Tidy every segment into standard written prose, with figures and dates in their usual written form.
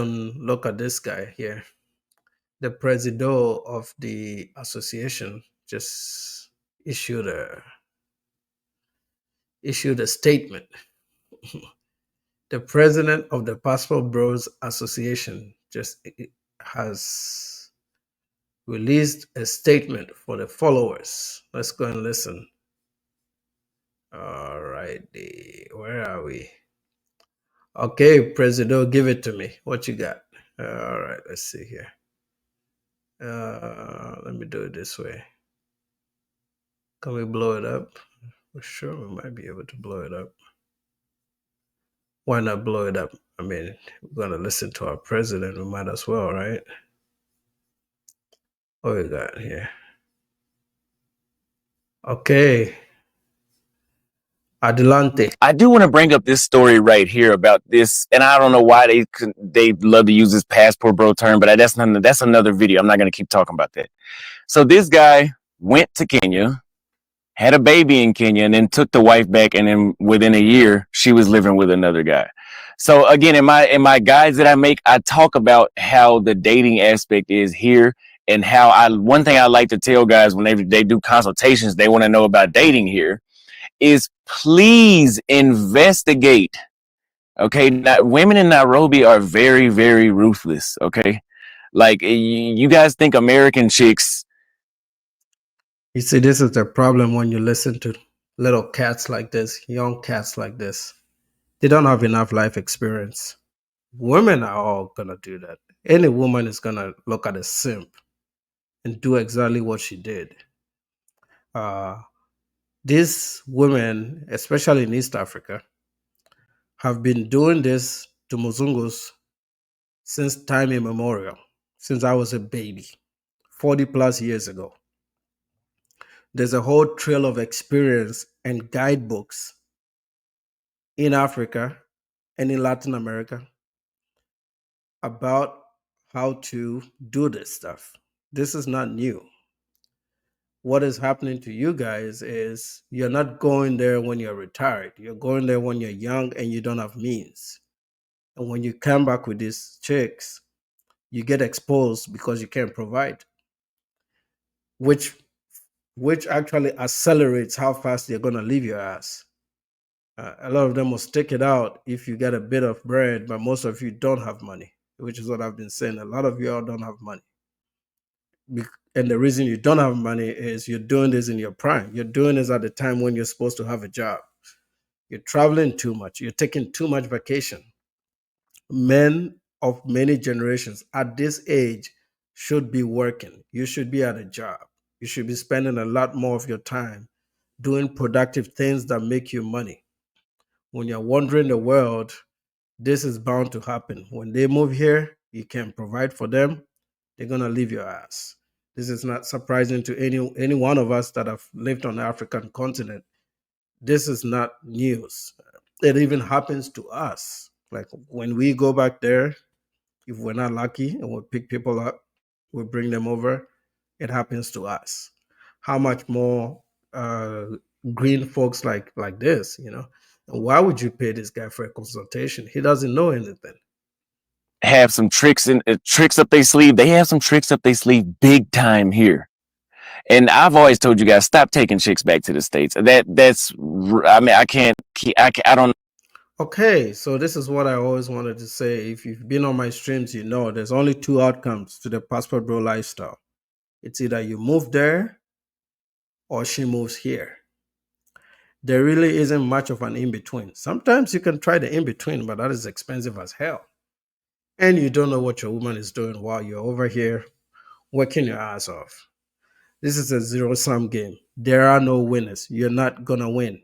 Look at this guy here. The president of the association just issued a statement. The president of the Passport Bros Association just has released a statement for the followers. Let's go and listen. All righty, where are we? Okay, President, give it to me. What you got? All right, let's see here. Let me do it this way. Can we blow it up? For sure, we might be able to blow it up. Why not blow it up? I mean, we're gonna listen to our president. We might as well, right? What we got here? Okay. Adelante. I do want to bring up this story right here about this, and I don't know why they love to use this passport bro term, but that's another video. I'm not going to keep talking about that. So this guy went to Kenya, had a baby in Kenya, and then took the wife back, and then within a year, she was living with another guy. So again, in my guides that I make, I talk about how the dating aspect is here, and how one thing I like to tell guys when they do consultations, they want to know about dating here, is please investigate. Okay, women in Nairobi are very, very ruthless. Okay, like you guys think American chicks. You see, this is the problem when you listen to little cats like this, young cats like this. They don't have enough life experience. Women are all gonna do that. Any woman is gonna look at a simp and do exactly what she did. These women, especially in East Africa, have been doing this to Muzungus since time immemorial, since I was a baby, 40 plus years ago. There's a whole trail of experience and guidebooks in Africa and in Latin America about how to do this stuff. This is not new. What is happening to you guys is you're not going there when you're retired. You're going there when you're young and you don't have means. And when you come back with these chicks, you get exposed because you can't provide, which actually accelerates how fast they're going to leave your ass. A lot of them will stick it out if you get a bit of bread, but most of you don't have money, which is what I've been saying. A lot of you all don't have money. And the reason you don't have money is you're doing this in your prime. You're doing this at the time when you're supposed to have a job. You're traveling too much. You're taking too much vacation. Men of many generations at this age should be working. You should be at a job. You should be spending a lot more of your time doing productive things that make you money. When you're wandering the world, this is bound to happen. When they move here, you can't provide for them. They're going to leave your ass. This is not surprising to any one of us that have lived on the African continent. This is not news. It even happens to us. Like when we go back there, if we're not lucky and we pick people up, we bring them over, it happens to us. How much more green folks like this, you know? And why would you pay this guy for a consultation? He doesn't know anything. Have some tricks up their sleeve. They have some tricks up their sleeve big time here. And I've always told you guys, stop taking chicks back to the States. That's, I mean, I don't. Okay, so this is what I always wanted to say. If you've been on my streams, you know there's only two outcomes to the Passport Bro lifestyle. It's either you move there or she moves here. There really isn't much of an in-between. Sometimes you can try the in-between, but that is expensive as hell. And you don't know what your woman is doing while you're over here working your ass off. This is a zero-sum game. There are no winners. You're not going to win.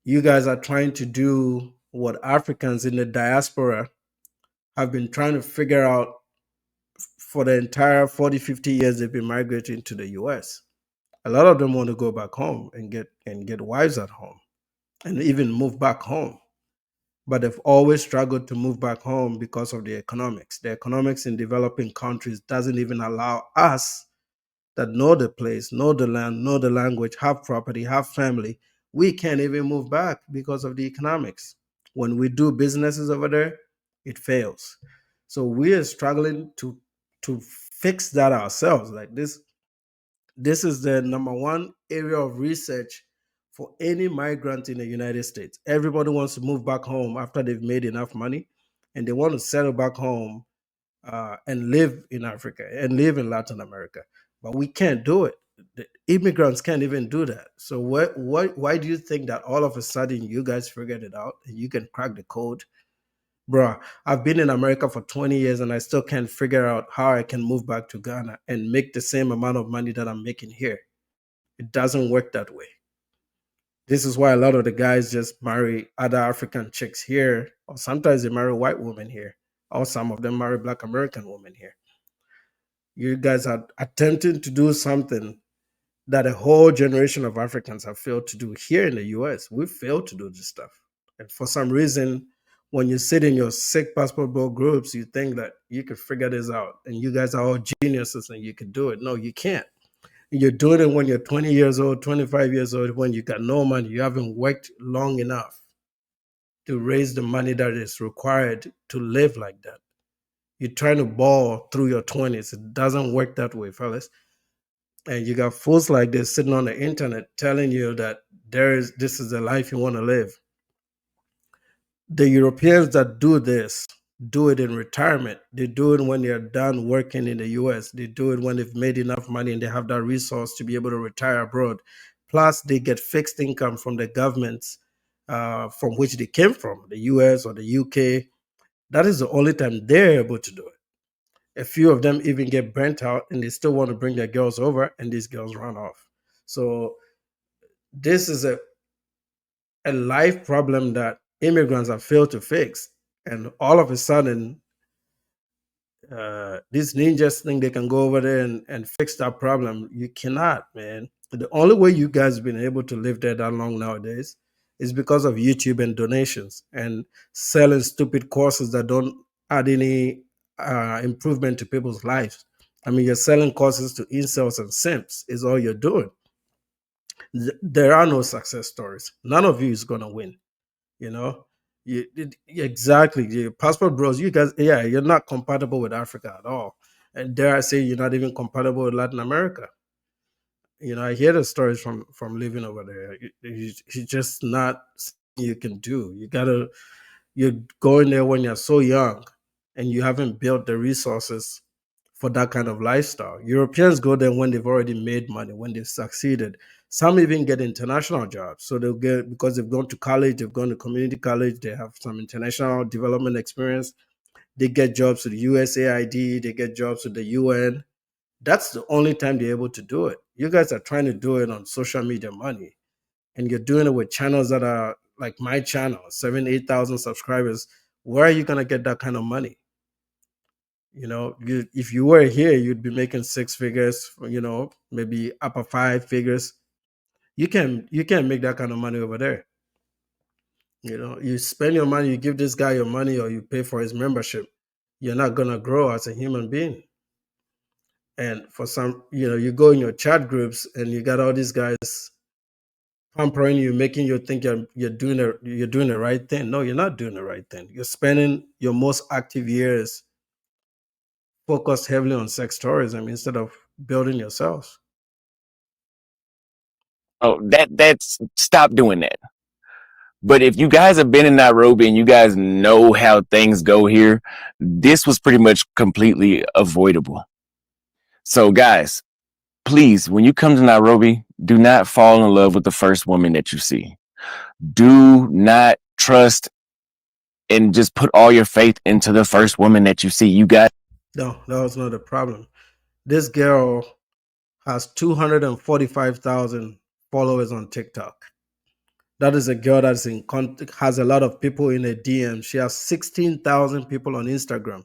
You guys are trying to do what Africans in the diaspora have been trying to figure out for the entire 40, 50 years they've been migrating to the US. A lot of them want to go back home and get wives at home and even move back home. But they've always struggled to move back home because of the economics. The economics in developing countries doesn't even allow us that know the place, know the land, know the language, have property, have family. We can't even move back because of the economics. When we do businesses over there, it fails. So we are struggling to fix that ourselves. Like this is the number one area of research for any migrant in the United States. Everybody wants to move back home after they've made enough money, and they want to settle back home and live in Africa and live in Latin America. But we can't do it. The immigrants can't even do that. So why do you think that all of a sudden you guys figured it out and you can crack the code? Bruh, I've been in America for 20 years and I still can't figure out how I can move back to Ghana and make the same amount of money that I'm making here. It doesn't work that way. This is why a lot of the guys just marry other African chicks here, or sometimes they marry white women here, or some of them marry Black American women here. You guys are attempting to do something that a whole generation of Africans have failed to do here in the US. We failed to do this stuff. And for some reason, when you sit in your sick passport bro groups, you think that you could figure this out and you guys are all geniuses and you can do it. No, you can't. You're doing it when you're 20 years old, 25 years old, when you got no money. You haven't worked long enough to raise the money that is required to live like that. You're trying to ball through your 20s. It doesn't work that way, fellas. And you got fools like this sitting on the internet telling you that this is the life you want to live. The Europeans that do this do it in retirement. They do it when they're done working in the US. They do it when they've made enough money and they have that resource to be able to retire abroad. Plus, they get fixed income from the governments from which they came from, the US or the UK. That is the only time they're able to do it. A few of them even get burnt out and they still want to bring their girls over and these girls run off. So this is a life problem that immigrants have failed to fix. And all of a sudden, these ninjas think they can go over there and fix that problem. You cannot, man. The only way you guys have been able to live there that long nowadays is because of YouTube and donations and selling stupid courses that don't add any improvement to people's lives. I mean, you're selling courses to incels and simps, is all you're doing. There are no success stories. None of you is going to win. You know, exactly. The passport bros, you guys, yeah, you're not compatible with Africa at all. And dare I say, you're not even compatible with Latin America. You know, I hear the stories from living over there. It's just not something you can do. You're going there when you're so young, and you haven't built the resources for that kind of lifestyle. Europeans go there when they've already made money, when they've succeeded. Some even get international jobs. So they'll get, because they've gone to college, they've gone to community college, they have some international development experience. They get jobs with USAID, they get jobs with the UN. That's the only time they're able to do it. You guys are trying to do it on social media money, and you're doing it with channels that are like my channel, 7, 8,000 subscribers. Where are you gonna get that kind of money? You know, if you were here, you'd be making six figures, maybe upper five figures. You can make that kind of money over there. You know, you spend your money, you give this guy your money, or you pay for his membership. You're not gonna grow as a human being. And for some, you go in your chat groups and you got all these guys pampering you, making you think you're doing the right thing. No, you're not doing the right thing. You're spending your most active years focused heavily on sex tourism instead of building yourselves. Oh, that's stop doing that. But if you guys have been in Nairobi and you guys know how things go here, this was pretty much completely avoidable. So, guys, please, when you come to Nairobi, do not fall in love with the first woman that you see. Do not trust and just put all your faith into the first woman that you see. You got. No, that was not a problem. This girl has 245,000 followers on TikTok. That is a girl that's in contact, has a lot of people in her DM. She has 16,000 people on Instagram.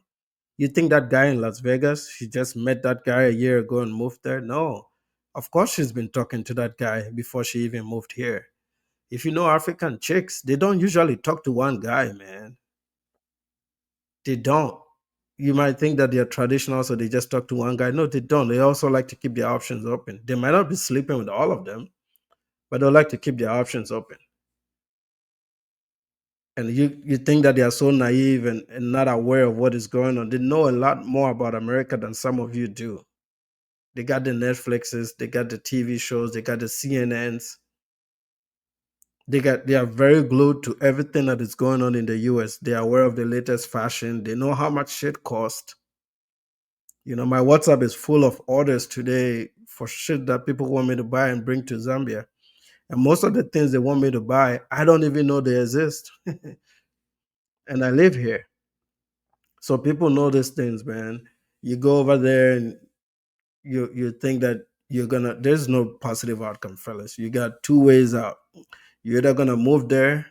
You think that guy in Las Vegas, she just met that guy a year ago and moved there? No. Of course, she's been talking to that guy before she even moved here. If you know African chicks, they don't usually talk to one guy, man. They don't. You might think that they're traditional, so they just talk to one guy. No, they don't. They also like to keep their options open. They might not be sleeping with all of them, but they like to keep their options open. And you think that they are so naive and not aware of what is going on. They know a lot more about America than some of you do. They got the Netflixes, they got the TV shows, they got the CNNs. They are very glued to everything that is going on in the US. They are aware of the latest fashion. They know how much shit costs. My WhatsApp is full of orders today for shit that people want me to buy and bring to Zambia. And most of the things they want me to buy, I don't even know they exist. And I live here. So people know these things, man. You go over there and you think that there's no positive outcome, fellas. You got two ways out. You're either gonna move there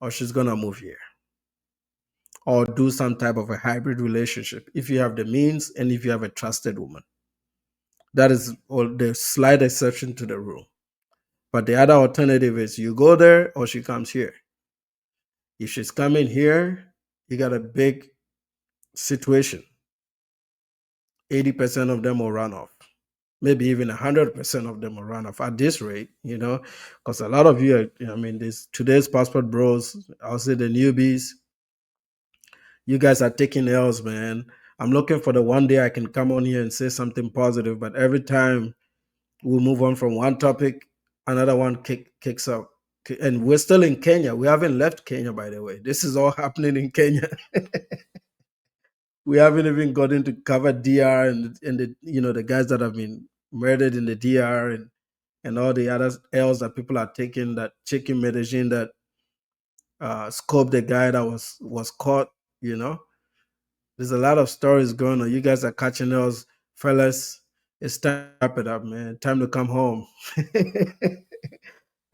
or she's gonna move here. Or do some type of a hybrid relationship if you have the means and if you have a trusted woman. That is the slight exception to the rule. But the other alternative is you go there or she comes here. If she's coming here, you got a big situation. 80% of them will run off. Maybe even 100% of them will run off at this rate, because a lot of you are, this today's passport bros, I'll say the newbies, you guys are taking L's, man. I'm looking for the one day I can come on here and say something positive, but every time we move on from one topic, another one kicks up. And we're still in Kenya. We haven't left Kenya, by the way. This is all happening in Kenya. We haven't even gotten to cover DR and the guys that have been murdered in the DR and all the other L's that people are taking. That chicken Medellin that scoped the guy that was caught. There's a lot of stories going on. You guys are catching those, fellas. It's time to wrap it up, man. Time to come home.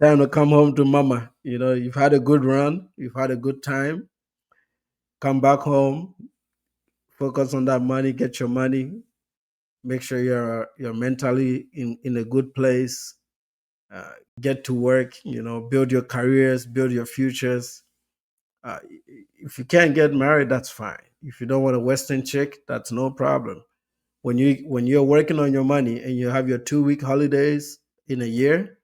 Time to come home to mama. You've had a good run. You've had a good time. Come back home. Focus on that money. Get your money. Make sure you're mentally in a good place. Get to work. Build your careers. Build your futures. Uh, if you can't get married, that's fine. If you don't want a Western chick, that's no problem. When you're working on your money and you have your 2 week holidays in a year,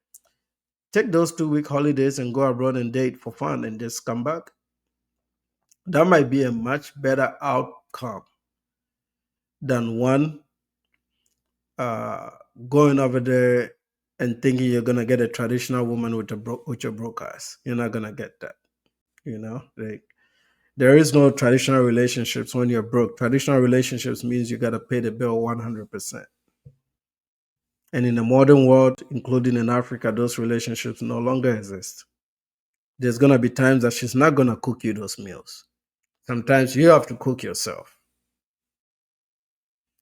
take those 2 week holidays and go abroad and date for fun and just come back. That might be a much better outcome than one uh, going over there and thinking you're gonna get a traditional woman with your broke ass. You're not gonna get that. Like, there is no traditional relationships when you're broke. Traditional relationships means you gotta pay the bill 100%. And in the modern world, including in Africa, those relationships no longer exist. There's gonna be times that she's not gonna cook you those meals. Sometimes you have to cook yourself,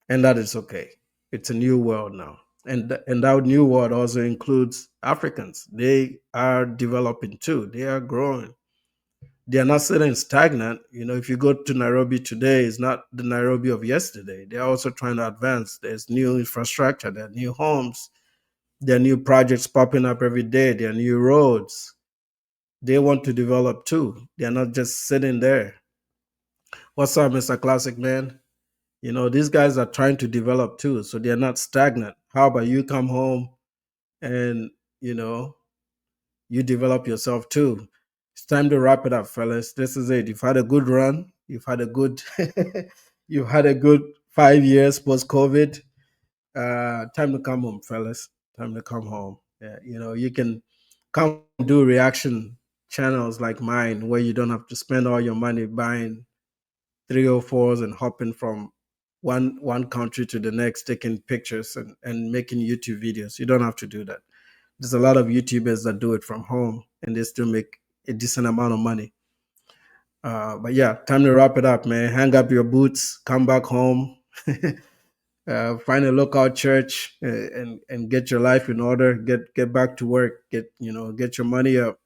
and that is okay. It's a new world now, and that new world also includes Africans. They are developing too. They are growing. They are not sitting stagnant. If you go to Nairobi today, it's not the Nairobi of yesterday. They're also trying to advance. There's new infrastructure. There are new homes. There are new projects popping up every day. There are new roads. They want to develop too. They're not just sitting there. What's up, Mr. Classic Man? These guys are trying to develop too, so they're not stagnant. How about you come home and you develop yourself too? It's time to wrap it up, fellas. This is it. You've had a good run. You've had a good you've had a good 5 years post COVID. Time to come home, fellas. Time to come home. Yeah, you can come do reaction channels like mine where you don't have to spend all your money buying 304s and hopping from one country to the next, taking pictures and making YouTube videos. You don't have to do that. There's a lot of YouTubers that do it from home and they still make a decent amount of money. But yeah, time to wrap it up, man. Hang up your boots, come back home, find a local church, and get your life in order. Get back to work. Get your money up.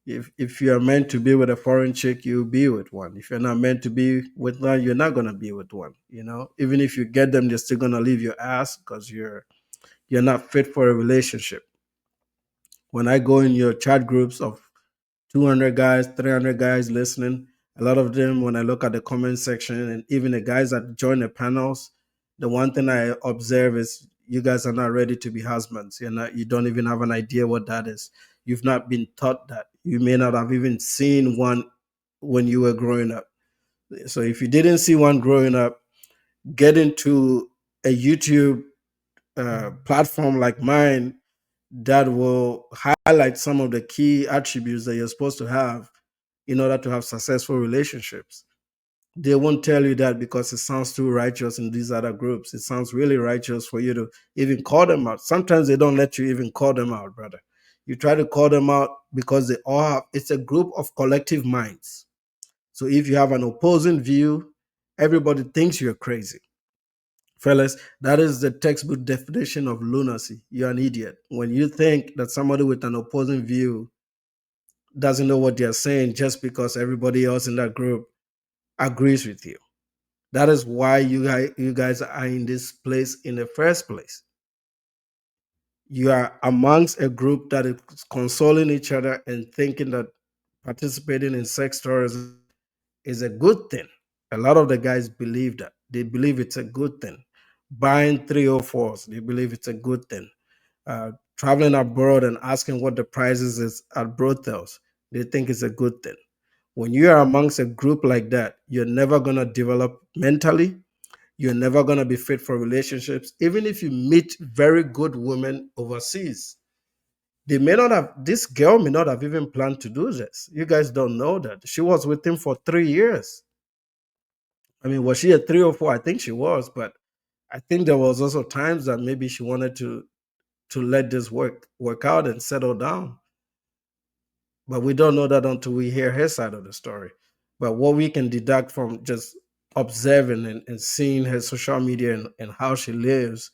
If you're meant to be with a foreign chick, you'll be with one. If you're not meant to be with one, you're not gonna be with one. Even if you get them, they're still gonna leave your ass because you're not fit for a relationship. When I go in your chat groups of 200 guys, 300 guys listening, a lot of them, when I look at the comment section and even the guys that join the panels, the one thing I observe is you guys are not ready to be husbands. You don't even have an idea what that is. You've not been taught that. You may not have even seen one when you were growing up. So if you didn't see one growing up, get into a YouTube platform like mine that will highlight some of the key attributes that you're supposed to have in order to have successful relationships. They won't tell you that because it sounds too righteous in these other groups. It sounds really righteous for you to even call them out. Sometimes they don't let you even call them out, brother. You try to call them out because they all have, it's a group of collective minds. So if you have an opposing view, everybody thinks you're crazy. Fellas, that is the textbook definition of lunacy. You're an idiot. When you think that somebody with an opposing view doesn't know what they're saying just because everybody else in that group agrees with you. That is why you guys are in this place in the first place. You are amongst a group that is consoling each other and thinking that participating in sex tourism is a good thing. A lot of the guys believe that. They believe it's a good thing. Buying 304s, they believe it's a good thing. Traveling abroad and asking what the prices is at brothels, they think it's a good thing. When you are amongst a group like that, you're never going to develop mentally. You're never going to be fit for relationships. Even if you meet very good women overseas, they may not have, this girl may not have even planned to do this. You guys don't know that. She was with him for 3 years. I mean, was she a 304? I think she was, but I think there was also times that maybe she wanted to let this work out and settle down. But we don't know that until we hear her side of the story. But what we can deduct from just observing and seeing her social media and how she lives,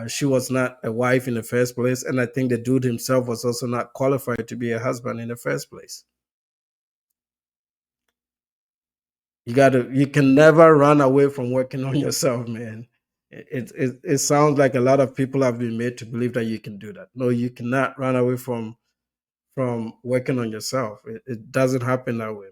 she was not a wife in the first place. And I think the dude himself was also not qualified to be a husband in the first place. You can never run away from working on yourself, man. It sounds like a lot of people have been made to believe that you can do that. No, you cannot run away from working on yourself. It doesn't happen that way,